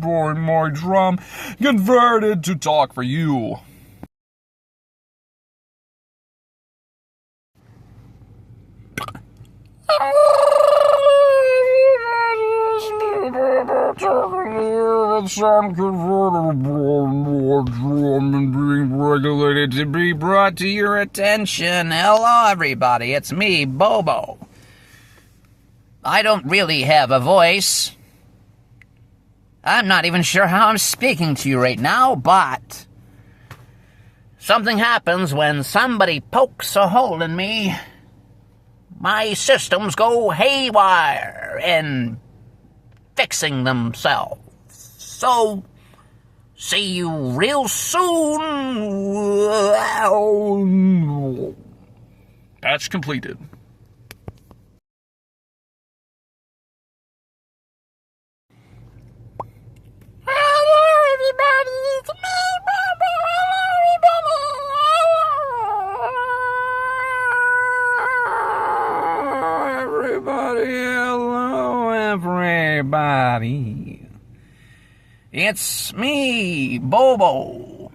By my drum converted to talk for you. The sound converted by my drum and being regulated to be brought to your attention. Hello, everybody. It's me, Bobo. I don't really have a voice. I'm not even sure how I'm speaking to you right now, but something happens when somebody pokes a hole in me. My systems go haywire and fixing themselves. So, see you real soon. Patch completed. Hello, everybody. It's me, Bobo,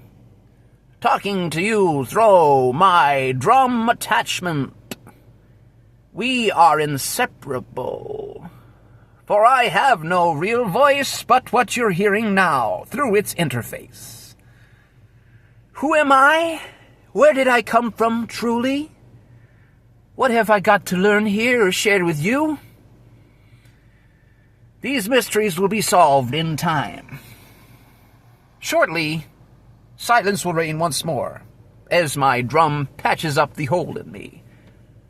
talking to you through my drum attachment. We are inseparable, for I have no real voice but what you're hearing now through its interface. Who am I? Where did I come from, truly? What have I got to learn here or share with you? These mysteries will be solved in time. Shortly, silence will reign once more, as my drum patches up the hole in me.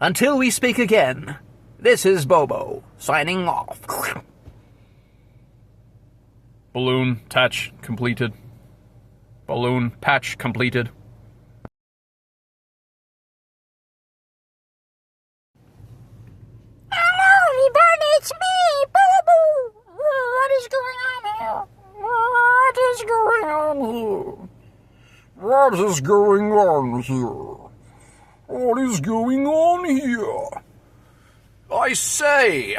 Until we speak again, this is Bobo, signing off. Balloon patch completed. Balloon patch completed. It's me, Bobo. What is going on here? What is going on here? What is going on here? What is going on here? I say,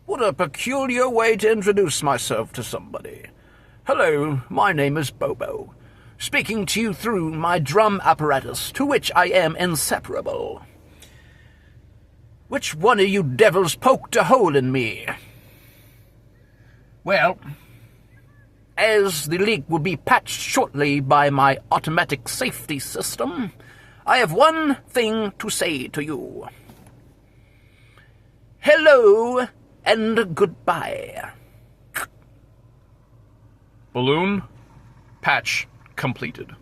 what a peculiar way to introduce myself to somebody. Hello, my name is Bobo, speaking to you through my drum apparatus, to which I am inseparable. Which one of you devils poked a hole in me? Well, as the leak will be patched shortly by my automatic safety system, I have one thing to say to you. Hello and goodbye. Balloon patch completed.